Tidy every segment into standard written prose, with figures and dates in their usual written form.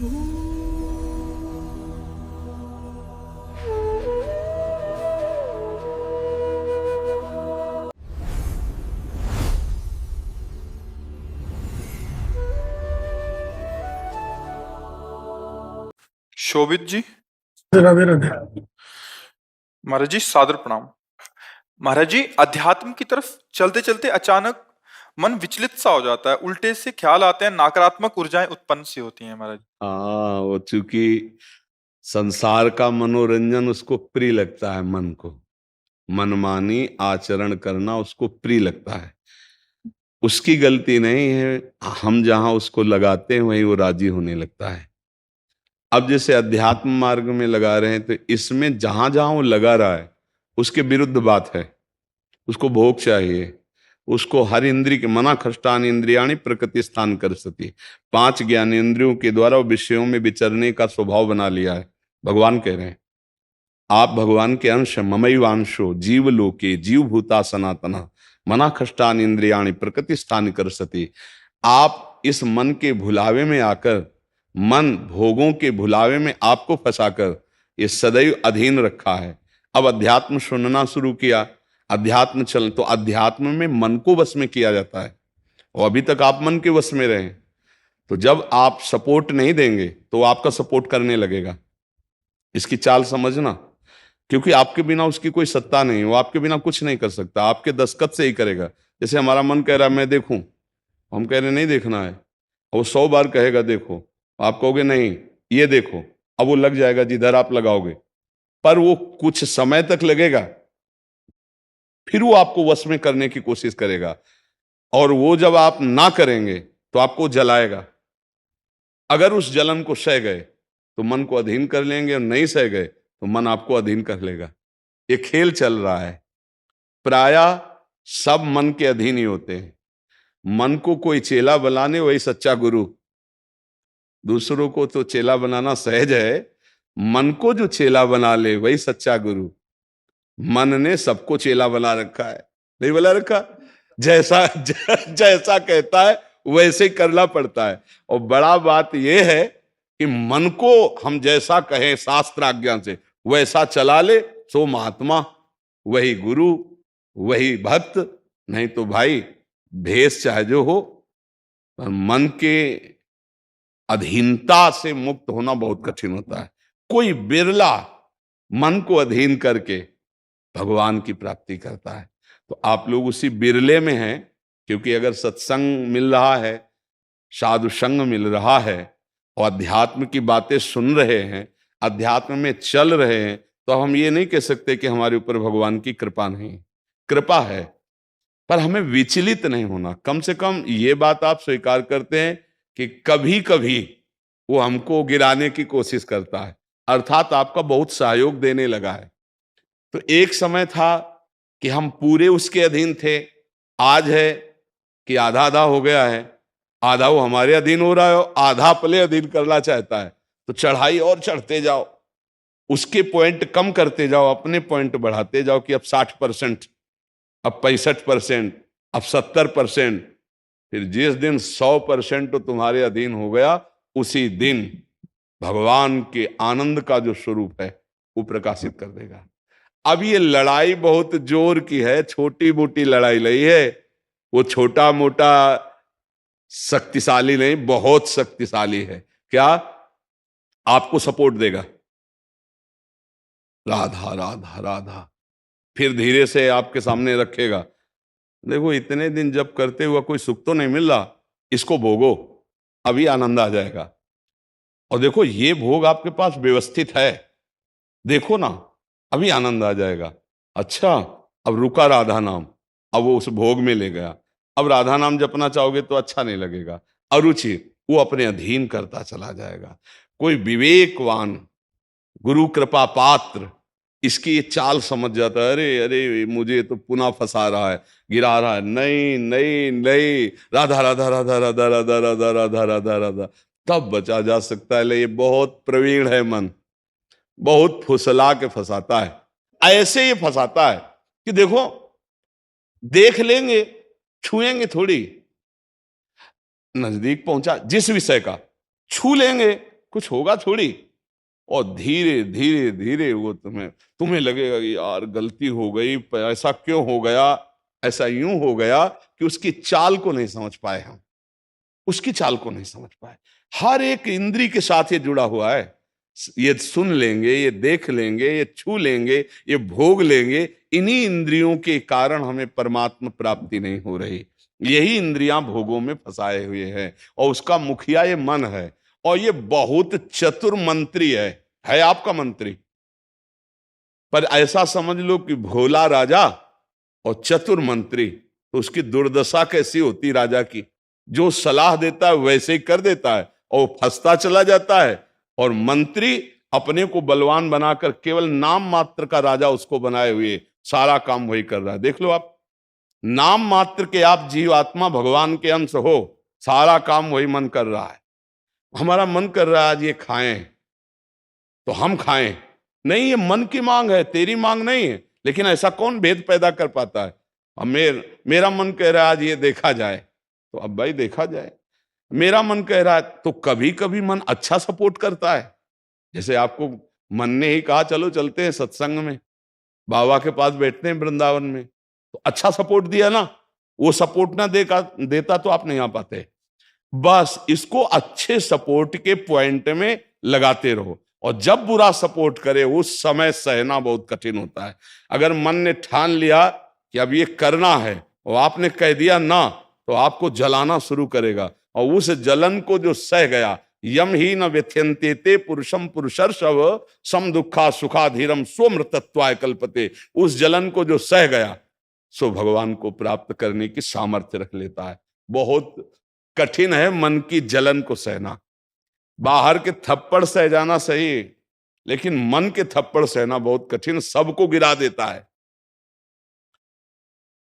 शोभित जी। राधे राधे। महाराज जी सादर प्रणाम। महाराज जी, अध्यात्म की तरफ चलते चलते अचानक मन विचलित सा हो जाता है, उल्टे से ख्याल आते हैं, नकारात्मक ऊर्जाएं उत्पन्न सी होती हैं महाराज। हाँ, वो चूंकि संसार का मनोरंजन उसको प्रिय लगता है, मन को मनमानी आचरण करना उसको प्रिय लगता है। उसकी गलती नहीं है, हम जहां उसको लगाते हैं वहीं वो राजी होने लगता है। अब जैसे अध्यात्म मार्ग में लगा रहे हैं तो इसमें जहां जहां वो लगा रहा है उसके विरुद्ध बात है। उसको भोग चाहिए, उसको हर इंद्रिय के मना खष्टान इंद्रियाणी प्रकृति स्थान कर सती, 5 ज्ञानेंद्रियों के द्वारा वो विषयों में विचरने का स्वभाव बना लिया है। भगवान कह रहे हैं आप भगवान के अंश, ममैवांशो जीव लोके जीव भूता सनातना मना खष्टान इंद्रियाणी प्रकृति स्थान कर सती। आप इस मन के भुलावे में आकर, मन भोगों के भुलावे में आपको फंसाकर ये सदैव अधीन रखा है। अब अध्यात्म सुनना शुरू किया, अध्यात्म चल तो अध्यात्म में मन को वश में किया जाता है और अभी तक आप मन के वश में रहे। तो जब आप सपोर्ट नहीं देंगे तो वो आपका सपोर्ट करने लगेगा। इसकी चाल समझना, क्योंकि आपके बिना उसकी कोई सत्ता नहीं, वो आपके बिना कुछ नहीं कर सकता, आपके दस्तखत से ही करेगा। जैसे हमारा मन कह रहा है मैं देखूं, हम कह रहे नहीं देखना है, और वो 100 बार कहेगा देखो, आप कहोगे नहीं ये देखो, अब वो लग जाएगा जिधर आप लगाओगे, पर वो कुछ समय तक लगेगा, फिर वो आपको वश में करने की कोशिश करेगा, और वो जब आप ना करेंगे तो आपको जलाएगा। अगर उस जलन को सह गए तो मन को अधीन कर लेंगे, और नहीं सह गए तो मन आपको अधीन कर लेगा। ये खेल चल रहा है। प्रायः सब मन के अधीन ही होते हैं। मन को कोई चेला बनाने वही सच्चा गुरु। दूसरों को तो चेला बनाना सहज है, मन को जो चेला बना ले वही सच्चा गुरु। मन ने सबको चेला बना रखा है, नहीं बना रखा? जैसा जैसा कहता है वैसे ही करना पड़ता है। और बड़ा बात यह है कि मन को हम जैसा कहें शास्त्र आज्ञा से वैसा चला ले, सो महात्मा, वही गुरु, वही भक्त। नहीं तो भाई भेष चाहे जो हो, पर मन के अधीनता से मुक्त होना बहुत कठिन होता है। कोई बिरला मन को अधीन करके भगवान की प्राप्ति करता है। तो आप लोग उसी बिरले में हैं, क्योंकि अगर सत्संग मिल रहा है, साधु संग मिल रहा है, और अध्यात्म की बातें सुन रहे हैं, अध्यात्म में चल रहे हैं, तो हम ये नहीं कह सकते कि हमारे ऊपर भगवान की कृपा नहीं। कृपा है, पर हमें विचलित नहीं होना। कम से कम ये बात आप स्वीकार करते हैं कि कभी कभी वो हमको गिराने की कोशिश करता है, अर्थात आपका बहुत सहयोग देने लगा है। तो एक समय था कि हम पूरे उसके अधीन थे, आज है कि आधा आधा हो गया है। आधा वो हमारे अधीन हो रहा है, आधा अपने अधीन करना चाहता है। तो चढ़ाई और चढ़ते जाओ, उसके पॉइंट कम करते जाओ, अपने पॉइंट बढ़ाते जाओ कि अब 60%, अब 65%, अब 70%। फिर जिस दिन 100% तो तुम्हारे अधीन हो गया, उसी दिन भगवान के आनंद का जो स्वरूप है वो प्रकाशित कर देगा। अब ये लड़ाई बहुत जोर की है, छोटी मोटी लड़ाई नहीं है। वो छोटा मोटा शक्तिशाली नहीं, बहुत शक्तिशाली है। क्या? आपको सपोर्ट देगा, राधा राधा राधा, फिर धीरे से आपके सामने रखेगा। देखो इतने दिन जब करते हुआ कोई सुख तो नहीं मिल रहा, इसको भोगो, अभी आनंद आ जाएगा। और देखो ये भोग आपके पास व्यवस्थित है, देखो ना, अभी आनंद आ जाएगा। अच्छा, अब रुका राधा नाम, अब वो उस भोग में ले गया। अब राधा नाम जपना चाहोगे तो अच्छा नहीं लगेगा, अरुचि, वो अपने अधीन करता चला जाएगा। कोई विवेकवान गुरु कृपा पात्र इसकी ये चाल समझ जाता है, अरे अरे मुझे तो पुनः फंसा रहा है, गिरा रहा है। नहीं नहीं नहीं, राधा राधा राधा राधा राधा राधा राधा राधा राधा, तब बचा जा सकता है। ये बहुत प्रवीण है मन, बहुत फुसला के फंसाता है। ऐसे ही फंसाता है कि देखो देख लेंगे, छुएंगे थोड़ी, नजदीक पहुंचा जिस विषय का छू लेंगे, कुछ होगा थोड़ी। और धीरे धीरे धीरे वो तुम्हें लगेगा कि यार गलती हो गई, ऐसा क्यों हो गया, ऐसा यूं हो गया कि उसकी चाल को नहीं समझ पाए हम, उसकी चाल को नहीं समझ पाए। हर एक इंद्री के साथ ये जुड़ा हुआ है। ये सुन लेंगे, ये देख लेंगे, ये छू लेंगे, ये भोग लेंगे, इन्हीं इंद्रियों के कारण हमें परमात्मा प्राप्ति नहीं हो रही। यही इंद्रियां भोगों में फंसाए हुए हैं और उसका मुखिया ये मन है। और ये बहुत चतुर मंत्री है आपका मंत्री। पर ऐसा समझ लो कि भोला राजा और चतुर मंत्री, तो उसकी दुर्दशा कैसी होती राजा की। जो सलाह देता है वैसे ही कर देता है और वो फंसता चला जाता है। और मंत्री अपने को बलवान बनाकर केवल नाम मात्र का राजा उसको बनाए हुए सारा काम वही कर रहा है। देख लो आप, नाम मात्र के आप जीवात्मा भगवान के अंश हो, सारा काम वही मन कर रहा है। हमारा मन कर रहा है आज ये खाएं तो हम खाएं, नहीं, ये मन की मांग है, तेरी मांग नहीं है। लेकिन ऐसा कौन भेद पैदा कर पाता है। अब मेरा मन कह रहा है आज ये देखा जाए, तो अब भाई देखा जाए। मेरा मन कह रहा है, तो कभी कभी मन अच्छा सपोर्ट करता है। जैसे आपको मन ने ही कहा चलो चलते हैं सत्संग में, बाबा के पास बैठते हैं वृंदावन में, तो अच्छा सपोर्ट दिया ना। वो सपोर्ट ना देता तो आप नहीं आ पाते। बस इसको अच्छे सपोर्ट के पॉइंट में लगाते रहो। और जब बुरा सपोर्ट करे उस समय सहना बहुत कठिन होता है। अगर मन ने ठान लिया कि अब ये करना है और आपने कह दिया ना, तो आपको जलाना शुरू करेगा। और उस जलन को जो सह गया, यम ही न व्यथ्यन्ते ते पुरुषम पुरुषर्षव सम दुखा सुखाधीरम स्वमृतत्वाय कल्पते, उस जलन को जो सह गया सो भगवान को प्राप्त करने की सामर्थ्य रख लेता है। बहुत कठिन है मन की जलन को सहना। बाहर के थप्पड़ सह जाना सही, लेकिन मन के थप्पड़ सहना बहुत कठिन, सबको गिरा देता है।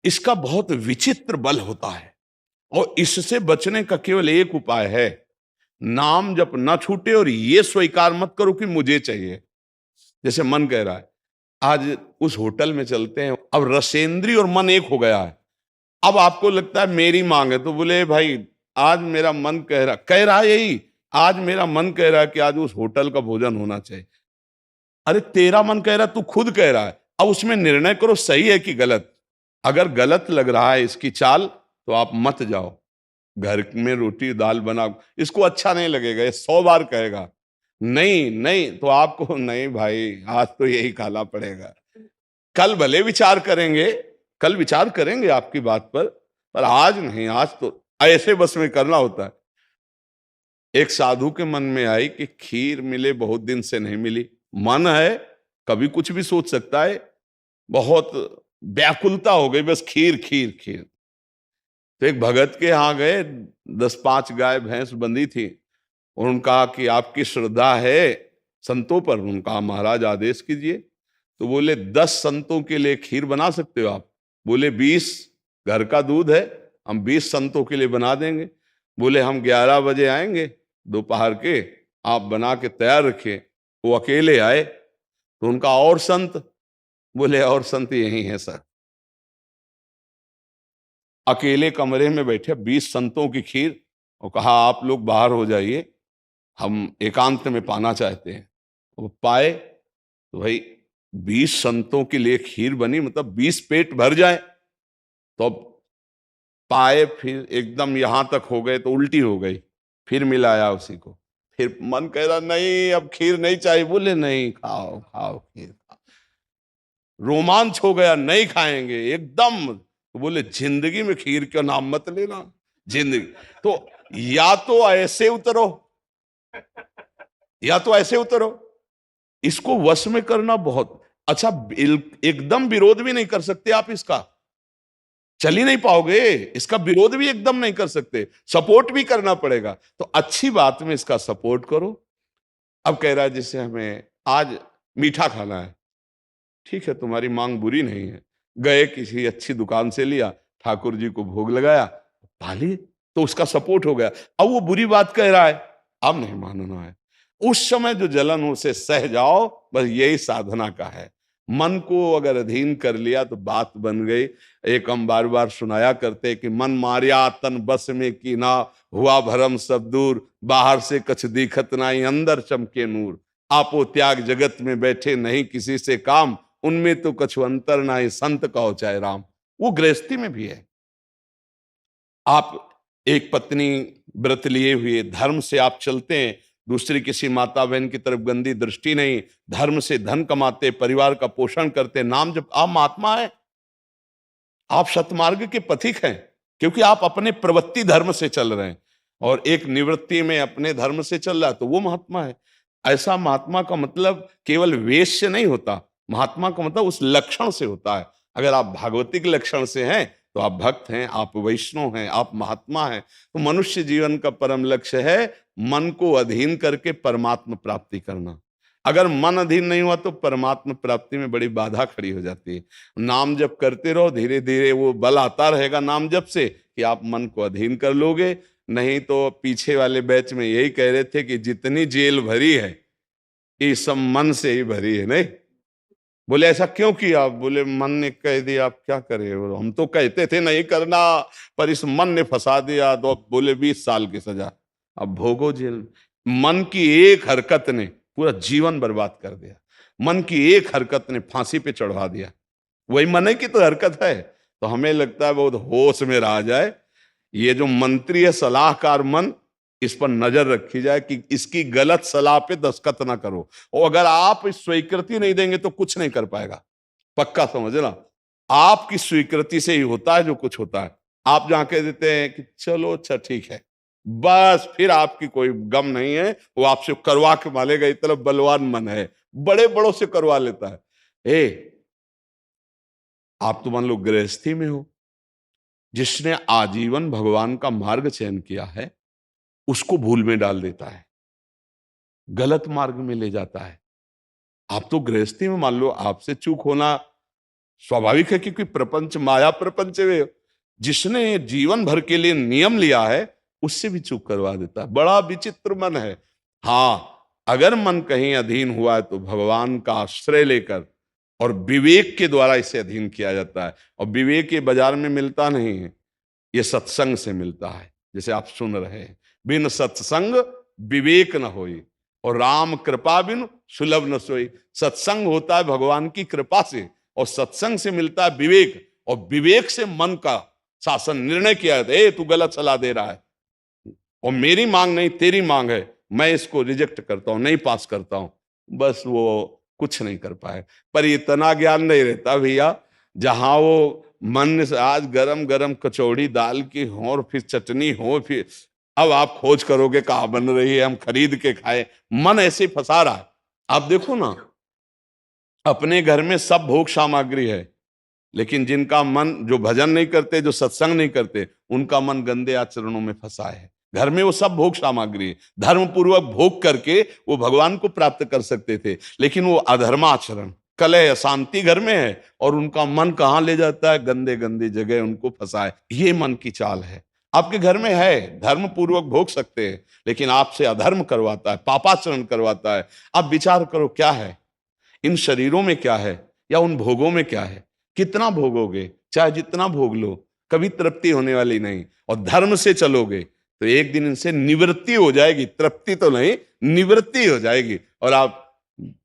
इसका बहुत विचित्र बल होता है और इससे बचने का केवल एक उपाय है, नाम जप न छूटे और ये स्वीकार मत करो कि मुझे चाहिए। जैसे मन कह रहा है आज उस होटल में चलते हैं, अब रसेंद्री और मन एक हो गया है। अब आपको लगता है मेरी मांग है, तो बोले भाई आज मेरा मन कह रहा यही, आज मेरा मन कह रहा है कि आज उस होटल का भोजन होना चाहिए। अरे तेरा मन कह रहा है, तू खुद कह रहा है, अब उसमें निर्णय करो सही है कि गलत। अगर गलत लग रहा है इसकी चाल तो आप मत जाओ। घर में रोटी दाल बनाओ, इसको अच्छा नहीं लगेगा, ये 100 बार कहेगा नहीं नहीं, तो आपको नहीं भाई आज तो यही खाना पड़ेगा। कल भले विचार करेंगे, कल विचार करेंगे आपकी बात पर आज नहीं, आज तो ऐसे बस में करना होता है। एक साधु के मन में आई कि खीर मिले, बहुत दिन से नहीं मिली। मन है कभी कुछ भी सोच सकता है, बहुत व्याकुलता हो गई, बस खीर खीर खीर। तो एक भगत के यहाँ गए, 10-5 गाय भैंस बंधी थी। उन्होंने कहा कि आपकी श्रद्धा है संतों पर। उन्होंने कहा महाराज आदेश कीजिए। तो बोले 10 संतों के लिए खीर बना सकते हो आप? बोले 20 घर का दूध है, हम 20 संतों के लिए बना देंगे। बोले हम 11 बजे आएंगे दोपहर के, आप बना के तैयार रखिए। वो अकेले आए तो उनका और संत? बोले और संत यही है सर। अकेले कमरे में बैठे 20 संतों की खीर, और कहा आप लोग बाहर हो जाइए, हम एकांत में पाना चाहते हैं। वो पाए तो भाई 20 संतों के लिए खीर बनी, मतलब 20 पेट भर जाए। तो अब पाए, फिर एकदम यहां तक हो गए तो उल्टी हो गई, फिर मिलाया उसी को। फिर मन कह रहा नहीं अब खीर नहीं चाहिए। बोले नहीं, खाओ खाओ खीर खाओ। रोमांच हो गया, नहीं खाएंगे एकदम। तो बोले जिंदगी में खीर का नाम मत लेना, जिंदगी। तो या तो ऐसे उतरो, या तो ऐसे उतरो। इसको वश में करना बहुत अच्छा। एकदम विरोध भी नहीं कर सकते आप इसका, चल ही नहीं पाओगे। इसका विरोध भी एकदम नहीं कर सकते, सपोर्ट भी करना पड़ेगा। तो अच्छी बात में इसका सपोर्ट करो। अब कह रहा है जैसे हमें आज मीठा खाना है, ठीक है तुम्हारी मांग बुरी नहीं है। गए किसी अच्छी दुकान से लिया, ठाकुर जी को भोग लगाया, पा लिए, तो उसका सपोर्ट हो गया। अब वो बुरी बात कह रहा है, अब नहीं मानना है। उस समय जो जलन उसे सह जाओ, बस यही साधना का है। मन को अगर अधीन कर लिया तो बात बन गई। एक हम बार बार सुनाया करते कि मन मारिया तन बस में की ना, हुआ भरम सब दूर, बाहर से कछ दिखत नाई, अंदर चमके नूर। आपो त्याग जगत में बैठे नहीं किसी से काम, उनमें तो कछु अंतर नाई, संत कहो चाहे राम। वो गृहस्थी में भी है। आप एक पत्नी व्रत लिए हुए धर्म से आप चलते हैं, दूसरी किसी माता बहन की तरफ गंदी दृष्टि नहीं, धर्म से धन कमाते, परिवार का पोषण करते, नाम जब आप महात्मा है, आप सतमार्ग के पथिक हैं, क्योंकि आप अपने प्रवृत्ति धर्म से चल रहे हैं। और एक निवृत्ति में अपने धर्म से चल रहा है तो वो महात्मा है। ऐसा महात्मा का मतलब केवल वेश से नहीं होता, महात्मा का मतलब उस लक्षण से होता है। अगर आप भागवतिक लक्षण से हैं तो आप भक्त हैं, आप वैष्णव हैं, आप महात्मा हैं। तो मनुष्य जीवन का परम लक्ष्य है मन को अधीन करके परमात्मा प्राप्ति करना। अगर मन अधीन नहीं हुआ तो परमात्मा प्राप्ति में बड़ी बाधा खड़ी हो जाती है। नाम जप करते रहो, धीरे धीरे वो बल आता रहेगा नाम जप से कि आप मन को अधीन कर लोगे। नहीं तो पीछे वाले बैच में यही कह रहे थे कि जितनी जेल भरी है ये सब मन से ही भरी है। नहीं बोले ऐसा क्यों किया? बोले मन ने कह दिया, आप क्या करें, और हम तो कहते थे नहीं करना, पर इस मन ने फंसा दिया। तो बोले 20 साल की सजा, अब भोगो जेल। मन की एक हरकत ने पूरा जीवन बर्बाद कर दिया, मन की एक हरकत ने फांसी पे चढ़वा दिया। वही मन की तो हरकत है। तो हमें लगता है बहुत होश में रहा जाए, ये जो मंत्री है सलाहकार मन, इस पर नजर रखी जाए कि इसकी गलत सलाह पे दस्तखत ना करो। और अगर आप स्वीकृति नहीं देंगे तो कुछ नहीं कर पाएगा, पक्का समझना। आपकी स्वीकृति से ही होता है जो कुछ होता है। आप जहां कह देते हैं कि चलो अच्छा ठीक है, बस फिर आपकी कोई गम नहीं है, वो आपसे करवा के मालेगा। इतना बलवान मन है, बड़े बड़ों से करवा लेता है। आप तो मान लो गृहस्थी में हो, जिसने आजीवन भगवान का मार्ग चयन किया है उसको भूल में डाल देता है, गलत मार्ग में ले जाता है। आप तो गृहस्थी में मान लो आपसे चूक होना स्वाभाविक है, क्योंकि प्रपंच माया प्रपंच में जिसने जीवन भर के लिए नियम लिया है उससे भी चूक करवा देता है। बड़ा विचित्र मन है। हाँ, अगर मन कहीं अधीन हुआ है तो भगवान का आश्रय लेकर और विवेक के द्वारा इसे अधीन किया जाता है। और विवेक ये बाजार में मिलता नहीं है, ये सत्संग से मिलता है। जैसे आप सुन रहे हैं, बिन सत्संग विवेक न होई, और राम कृपा बिन सुलभ न सोई। सत्संग होता है भगवान की कृपा से, और सत्संग से मिलता है विवेक, और विवेक से मन का शासन निर्णय किया जाता है। तू गलत सलाह दे रहा है और मेरी मांग नहीं तेरी मांग है, मैं इसको रिजेक्ट करता हूं, नहीं पास करता हूं। बस वो कुछ नहीं कर पाए। पर इतना ज्ञान नहीं रहता भैया, जहां वो मन से आज गरम गरम कचौड़ी दाल की हो और फिर चटनी हो, फिर अब आप खोज करोगे कहाँ बन रही है, हम खरीद के खाए। मन ऐसे फंसा रहा है। आप देखो ना, अपने घर में सब भोग सामग्री है, लेकिन जिनका मन, जो भजन नहीं करते, जो सत्संग नहीं करते, उनका मन गंदे आचरणों में फंसा है। घर में वो सब भोग सामग्री है, धर्म पूर्वक भोग करके वो भगवान को प्राप्त कर सकते थे, लेकिन वो अधर्माचरण, कलह, अशांति घर में है, और उनका मन कहां ले जाता है? गंदे गंदी जगह उनको फंसाए। ये मन की चाल है। आपके घर में है, धर्म पूर्वक भोग सकते हैं, लेकिन आपसे अधर्म करवाता है, पापाचरण करवाता है। आप विचार करो क्या है इन शरीरों में, क्या है, या उन भोगों में क्या है? कितना भोगोगे? चाहे जितना भोग लो, कभी तृप्ति होने वाली नहीं। और धर्म से चलोगे तो एक दिन इनसे निवृत्ति हो जाएगी, तृप्ति तो नहीं, निवृत्ति हो जाएगी, और आप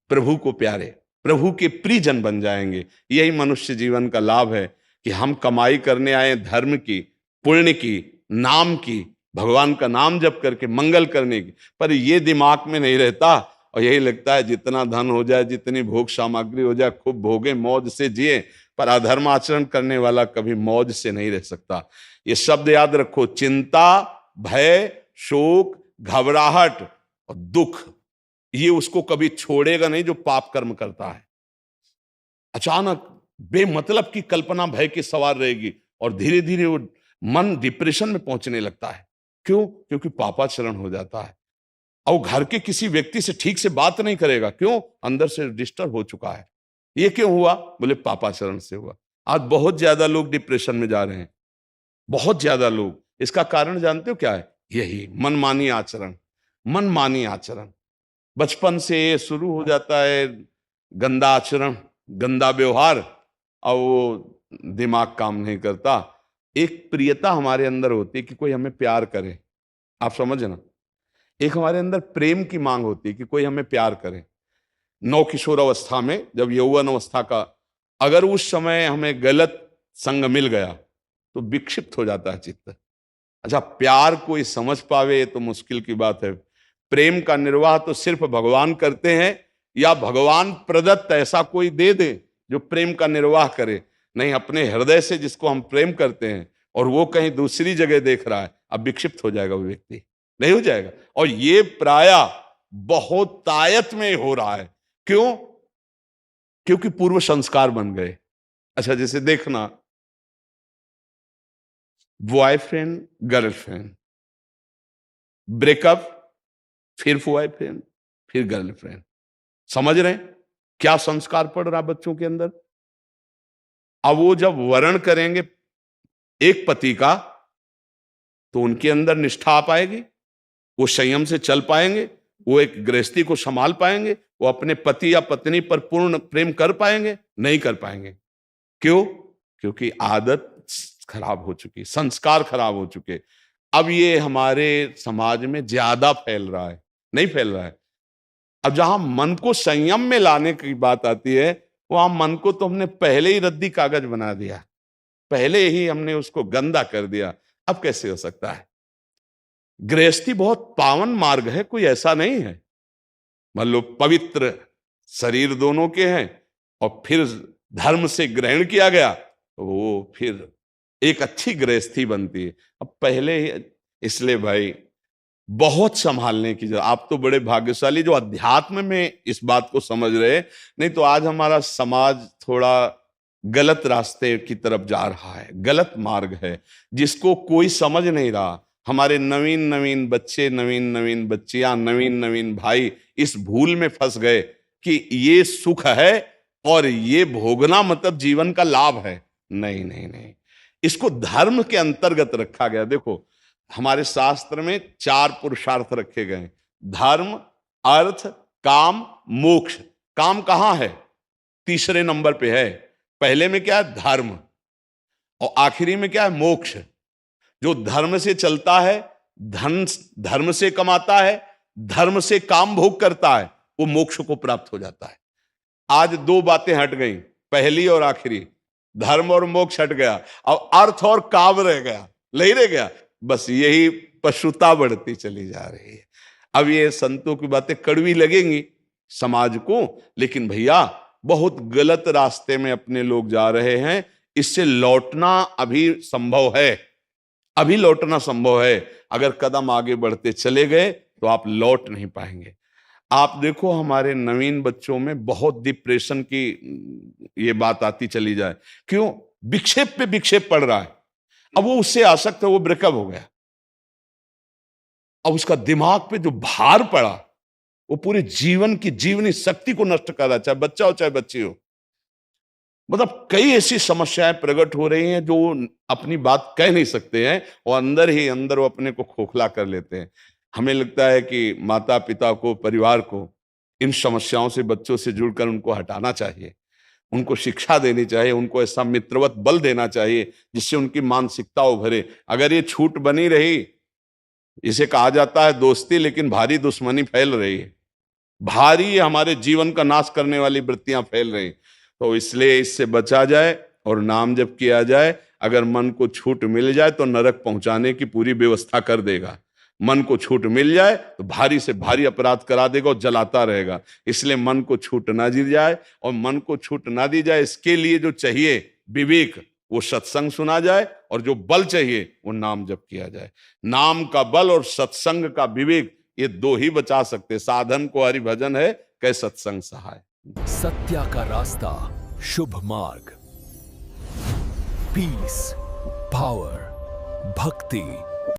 प्रभु को प्यारे, प्रभु के प्रियजन बन जाएंगे। यही मनुष्य जीवन का लाभ है कि हम कमाई करने आए धर्म की, पुण्य की, नाम की, भगवान का नाम जप करके मंगल करने की, पर ये दिमाग में नहीं रहता। और यही लगता है जितना धन हो जाए, जितनी भोग सामग्री हो जाए, खूब भोगे, मौज से जिए। पर अधर्म आचरण करने वाला कभी मौज से नहीं रह सकता। ये शब्द याद रखो, चिंता, भय, शोक, घबराहट और दुख, ये उसको कभी छोड़ेगा नहीं जो पाप कर्म करता है। अचानक बेमतलब की कल्पना भय की सवार रहेगी, और धीरे धीरे वो मन डिप्रेशन में पहुंचने लगता है। क्यों? क्योंकि पापाचरण हो जाता है। और घर के किसी व्यक्ति से ठीक से बात नहीं करेगा। क्यों? अंदर से डिस्टर्ब हो चुका है। ये क्यों हुआ? बोले पापाचरण से हुआ। आज बहुत ज्यादा लोग डिप्रेशन में जा रहे हैं, बहुत ज्यादा लोग। इसका कारण जानते हो क्या है? यही मनमानी आचरण। मनमानी आचरण बचपन से शुरू हो जाता है, गंदा आचरण, गंदा व्यवहार और वो दिमाग काम नहीं करता। एक प्रियता हमारे अंदर होती है कि कोई हमें प्यार करे, आप समझना। एक हमारे अंदर प्रेम की मांग होती है कि कोई हमें प्यार करे। नौ किशोर अवस्था में, जब यौवन अवस्था का, अगर उस समय हमें गलत संग मिल गया तो विक्षिप्त हो जाता है चित्त। अच्छा, प्यार कोई समझ पावे तो मुश्किल की बात है। प्रेम का निर्वाह तो सिर्फ भगवान करते हैं, या भगवान प्रदत्त ऐसा कोई दे दे जो प्रेम का निर्वाह करे। नहीं, अपने हृदय से जिसको हम प्रेम करते हैं और वो कहीं दूसरी जगह देख रहा है, अब विक्षिप्त हो जाएगा वो व्यक्ति, नहीं हो जाएगा। और ये प्राय बहुत तायत में हो रहा है। क्यों? क्योंकि पूर्व संस्कार बन गए। अच्छा, जैसे देखना, बॉयफ्रेंड गर्लफ्रेंड, ब्रेकअप, फिर बॉयफ्रेंड, फिर गर्लफ्रेंड। समझ रहे हैं क्या संस्कार पड़ रहा बच्चों के अंदर? अब वो जब वर्ण करेंगे एक पति का, तो उनके अंदर निष्ठा आ पाएगी, वो संयम से चल पाएंगे, वो एक गृहस्थी को संभाल पाएंगे, वो अपने पति या पत्नी पर पूर्ण प्रेम कर पाएंगे? नहीं कर पाएंगे। क्यों? क्योंकि आदत खराब हो चुकी, संस्कार खराब हो चुके। अब ये हमारे समाज में ज्यादा फैल रहा है, नहीं फैल रहा है। अब जहां मन को संयम में लाने की बात आती है, वहां मन को तो हमने पहले ही रद्दी कागज बना दिया, पहले ही हमने उसको गंदा कर दिया। अब कैसे हो सकता है? गृहस्थी बहुत पावन मार्ग है, कोई ऐसा नहीं है। मान लो पवित्र शरीर दोनों के हैं और फिर धर्म से ग्रहण किया गया, तो वो फिर एक अच्छी गृहस्थी बनती है। अब पहले ही, इसलिए भाई बहुत संभालने की जरूरत। आप तो बड़े भाग्यशाली जो अध्यात्म में इस बात को समझ रहे, नहीं तो आज हमारा समाज थोड़ा गलत रास्ते की तरफ जा रहा है, गलत मार्ग है जिसको कोई समझ नहीं रहा। हमारे नवीन नवीन बच्चे, नवीन नवीन बच्चियां, नवीन नवीन भाई इस भूल में फंस गए कि ये सुख है और ये भोगना मतलब जीवन का लाभ है। नहीं नहीं नहीं, इसको धर्म के अंतर्गत रखा गया। देखो, हमारे शास्त्र में 4 पुरुषार्थ रखे गए: धर्म, अर्थ, काम, मोक्ष। काम कहां है? तीसरे नंबर पे है। पहले में क्या है? धर्म, और आखिरी में क्या है? मोक्ष। जो धर्म से चलता है, धन धर्म से कमाता है, धर्म से काम भोग करता है, वो मोक्ष को प्राप्त हो जाता है। आज 2 बातें हट गई, पहली और आखिरी, धर्म और मोक्ष हट गया, अब अर्थ और काम रह गया, नहीं रह गया। बस यही पशुता बढ़ती चली जा रही है। अब ये संतों की बातें कड़वी लगेंगी समाज को, लेकिन भैया बहुत गलत रास्ते में अपने लोग जा रहे हैं। इससे लौटना अभी संभव है, अभी लौटना संभव है। अगर कदम आगे बढ़ते चले गए तो आप लौट नहीं पाएंगे। आप देखो, हमारे नवीन बच्चों में बहुत डिप्रेशन की ये बात आती चली जाए। क्यों? विक्षेप पे विक्षेप पड़ रहा है। अब वो उससे आसक्त है, वो ब्रेकअप हो गया, अब उसका दिमाग पे जो भार पड़ा वो पूरे जीवन की जीवनी शक्ति को नष्ट कर रहा है, चाहे बच्चा हो चाहे बच्ची हो। मतलब कई ऐसी समस्याएं प्रकट हो रही हैं जो अपनी बात कह नहीं सकते हैं और अंदर ही अंदर वो अपने को खोखला कर लेते हैं। हमें लगता है कि माता पिता को, परिवार को इन समस्याओं से, बच्चों से जुड़कर उनको हटाना चाहिए, उनको शिक्षा देनी चाहिए, उनको ऐसा मित्रवत बल देना चाहिए जिससे उनकी मानसिकता उभरे। अगर ये छूट बनी रही, इसे कहा जाता है दोस्ती, लेकिन भारी दुश्मनी फैल रही है, भारी हमारे जीवन का नाश करने वाली वृत्तियां फैल रही। तो इसलिए इससे बचा जाए और नाम जप किया जाए। अगर मन को छूट मिल जाए तो नरक पहुंचाने की पूरी व्यवस्था कर देगा। मन को छूट मिल जाए तो भारी से भारी अपराध करा देगा और जलाता रहेगा। इसलिए मन को छूट ना दी जाए, और मन को छूट ना दी जाए इसके लिए जो चाहिए विवेक, वो सत्संग सुना जाए, और जो बल चाहिए वो नाम जप किया जाए। नाम का बल और सत्संग का विवेक, ये 2 ही बचा सकते। साधन को हरि भजन है, कै सत्संग सहाय। सत्या का रास्ता, शुभ मार्ग, पीस, पावर, भक्ति,